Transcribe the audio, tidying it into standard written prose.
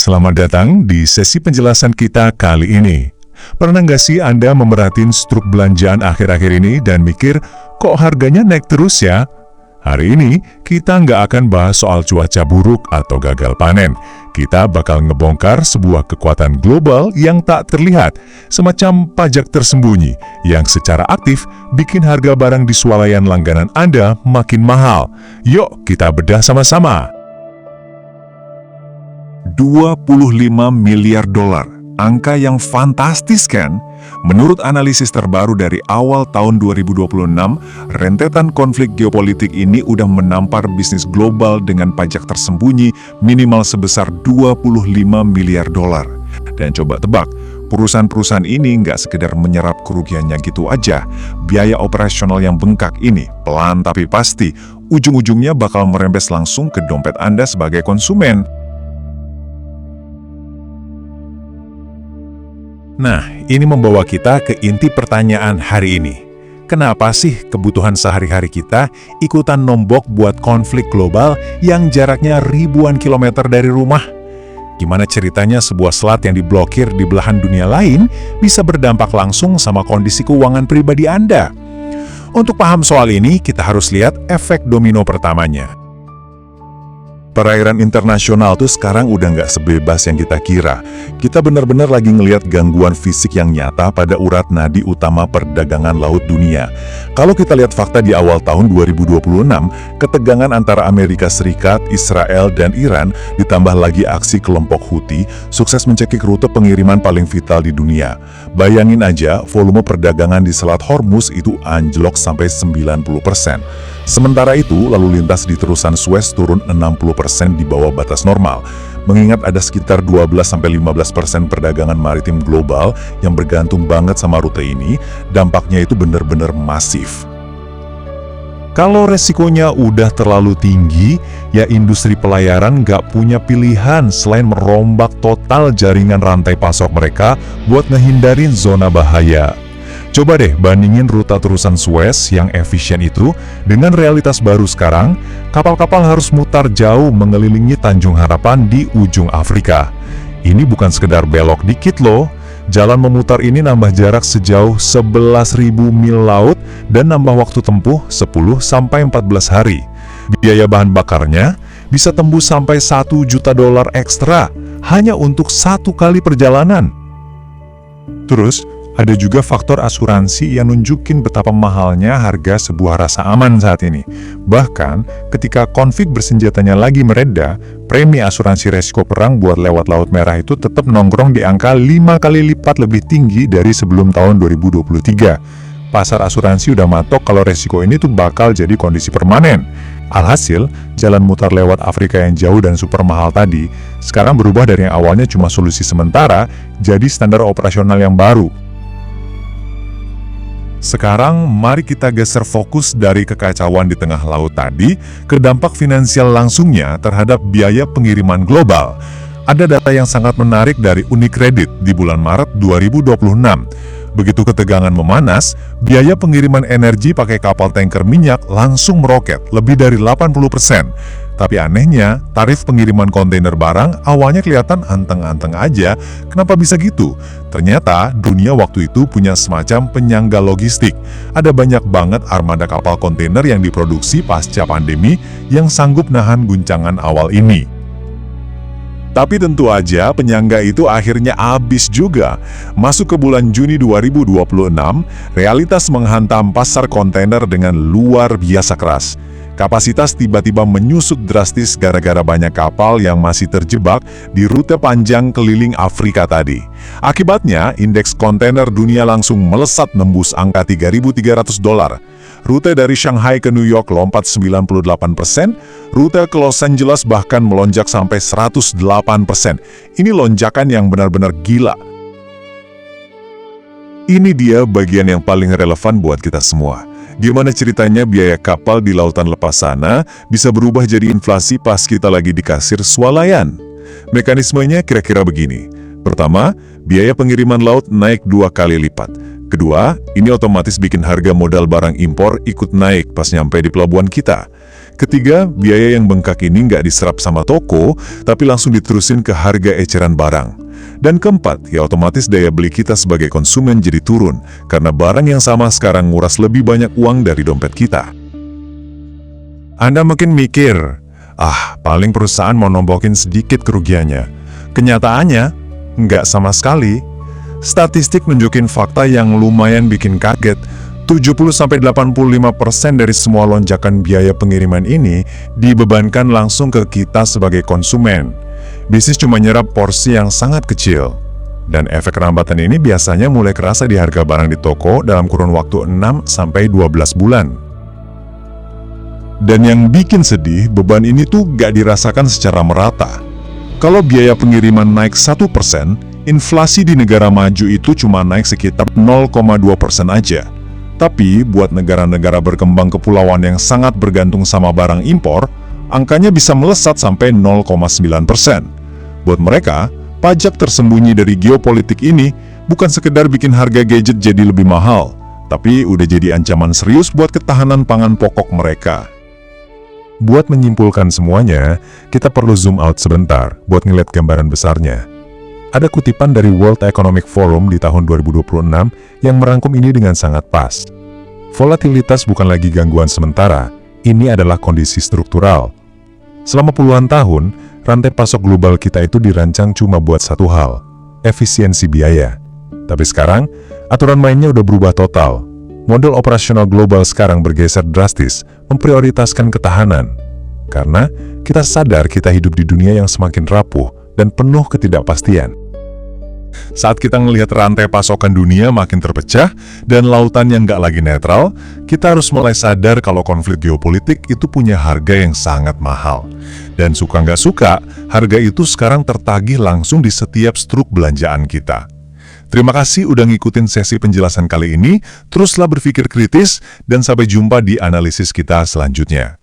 Selamat datang di sesi penjelasan kita kali ini. Pernah nggak sih Anda memerhatiin struk belanjaan akhir-akhir ini dan mikir, kok harganya naik terus ya? Hari ini, kita nggak akan bahas soal cuaca buruk atau gagal panen. Kita bakal ngebongkar sebuah kekuatan global yang tak terlihat, semacam pajak tersembunyi, yang secara aktif bikin harga barang di swalayan langganan Anda makin mahal. Yuk, kita bedah sama-sama. 25 miliar dolar. Angka yang fantastis kan? Menurut analisis terbaru dari awal tahun 2026, rentetan konflik geopolitik ini udah menampar bisnis global dengan pajak tersembunyi minimal sebesar 25 miliar dolar. Dan coba tebak, perusahaan-perusahaan ini nggak sekedar menyerap kerugiannya gitu aja. Biaya operasional yang bengkak ini, pelan tapi pasti, ujung-ujungnya bakal merembes langsung ke dompet Anda sebagai konsumen. Nah, ini membawa kita ke inti pertanyaan hari ini. Kenapa sih kebutuhan sehari-hari kita ikutan nombok buat konflik global yang jaraknya ribuan kilometer dari rumah? Gimana ceritanya sebuah selat yang diblokir di belahan dunia lain bisa berdampak langsung sama kondisi keuangan pribadi Anda? Untuk paham soal ini, kita harus lihat efek domino pertamanya. Perairan internasional tuh sekarang udah nggak sebebas yang kita kira. Kita benar-benar lagi ngelihat gangguan fisik yang nyata pada urat nadi utama perdagangan laut dunia. Kalau kita lihat fakta di awal tahun 2026, ketegangan antara Amerika Serikat, Israel, dan Iran, ditambah lagi aksi kelompok Houthi, sukses mencekik rute pengiriman paling vital di dunia. Bayangin aja, volume perdagangan di Selat Hormuz itu anjlok sampai 90%. Sementara itu, lalu lintas di terusan Suez turun 60% di bawah batas normal. Mengingat ada sekitar 12-15% perdagangan maritim global yang bergantung banget sama rute ini, dampaknya itu benar-benar masif. Kalau resikonya udah terlalu tinggi, ya industri pelayaran nggak punya pilihan selain merombak total jaringan rantai pasok mereka buat ngehindarin zona bahaya. Coba deh bandingin rute terusan Suez yang efisien itu dengan realitas baru sekarang, kapal-kapal harus mutar jauh mengelilingi Tanjung Harapan di ujung Afrika. Ini bukan sekedar belok dikit loh, jalan memutar ini nambah jarak sejauh 11.000 mil laut dan nambah waktu tempuh 10-14 hari. Biaya bahan bakarnya bisa tembus sampai $1 juta ekstra hanya untuk satu kali perjalanan. Terus, ada juga faktor asuransi yang nunjukin betapa mahalnya harga sebuah rasa aman saat ini. Bahkan, ketika konflik bersenjatanya lagi mereda, premi asuransi resiko perang buat lewat Laut Merah itu tetap nongkrong di angka 5 kali lipat lebih tinggi dari sebelum tahun 2023. Pasar asuransi udah matok kalau resiko ini tuh bakal jadi kondisi permanen. Alhasil, jalan mutar lewat Afrika yang jauh dan super mahal tadi, sekarang berubah dari yang awalnya cuma solusi sementara, jadi standar operasional yang baru. Sekarang, mari kita geser fokus dari kekacauan di tengah laut tadi ke dampak finansial langsungnya terhadap biaya pengiriman global. Ada data yang sangat menarik dari Unicredit di bulan Maret 2026. Begitu ketegangan memanas, biaya pengiriman energi pakai kapal tanker minyak langsung meroket lebih dari 80%. Tapi anehnya, tarif pengiriman kontainer barang awalnya kelihatan anteng-anteng aja. Kenapa bisa gitu? Ternyata dunia waktu itu punya semacam penyangga logistik. Ada banyak banget armada kapal kontainer yang diproduksi pasca pandemi yang sanggup nahan guncangan awal ini. Tapi tentu aja penyangga itu akhirnya habis juga. Masuk ke bulan Juni 2026, realitas menghantam pasar kontainer dengan luar biasa keras. Kapasitas tiba-tiba menyusut drastis gara-gara banyak kapal yang masih terjebak di rute panjang keliling Afrika tadi. Akibatnya, indeks kontainer dunia langsung melesat nembus angka $3.300. Rute dari Shanghai ke New York lompat 98%, rute ke Los Angeles bahkan melonjak sampai 108%. Ini lonjakan yang benar-benar gila. Ini dia bagian yang paling relevan buat kita semua. Gimana ceritanya biaya kapal di lautan lepas sana bisa berubah jadi inflasi pas kita lagi di kasir swalayan? Mekanismenya kira-kira begini. Pertama, biaya pengiriman laut naik 2 kali lipat. Kedua, ini otomatis bikin harga modal barang impor ikut naik pas nyampe di pelabuhan kita. Ketiga, biaya yang bengkak ini nggak diserap sama toko, tapi langsung diterusin ke harga eceran barang. Dan keempat, ya otomatis daya beli kita sebagai konsumen jadi turun, karena barang yang sama sekarang nguras lebih banyak uang dari dompet kita. Anda mungkin mikir, paling perusahaan mau nombokin sedikit kerugiannya. Kenyataannya, nggak sama sekali. Statistik nunjukin fakta yang lumayan bikin kaget. 70-85% dari semua lonjakan biaya pengiriman ini dibebankan langsung ke kita sebagai konsumen. Bisnis cuma nyerap porsi yang sangat kecil. Dan efek rambatan ini biasanya mulai kerasa di harga barang di toko dalam kurun waktu 6-12 bulan. Dan yang bikin sedih, beban ini tuh gak dirasakan secara merata. Kalau biaya pengiriman naik 1%, inflasi di negara maju itu cuma naik sekitar 0,2% aja. Tapi, buat negara-negara berkembang kepulauan yang sangat bergantung sama barang impor, angkanya bisa melesat sampai 0,9%. Buat mereka, pajak tersembunyi dari geopolitik ini bukan sekedar bikin harga gadget jadi lebih mahal, tapi udah jadi ancaman serius buat ketahanan pangan pokok mereka. Buat menyimpulkan semuanya, kita perlu zoom out sebentar buat ngeliat gambaran besarnya. Ada kutipan dari World Economic Forum di tahun 2026 yang merangkum ini dengan sangat pas. Volatilitas bukan lagi gangguan sementara, ini adalah kondisi struktural. Selama puluhan tahun, rantai pasok global kita itu dirancang cuma buat satu hal, efisiensi biaya. Tapi sekarang, aturan mainnya udah berubah total. Model operasional global sekarang bergeser drastis, memprioritaskan ketahanan. Karena kita sadar kita hidup di dunia yang semakin rapuh dan penuh ketidakpastian. Saat kita ngelihat rantai pasokan dunia makin terpecah dan lautan yang nggak lagi netral, kita harus mulai sadar kalau konflik geopolitik itu punya harga yang sangat mahal. Dan suka nggak suka, harga itu sekarang tertagih langsung di setiap struk belanjaan kita. Terima kasih udah ngikutin sesi penjelasan kali ini, teruslah berpikir kritis, dan sampai jumpa di analisis kita selanjutnya.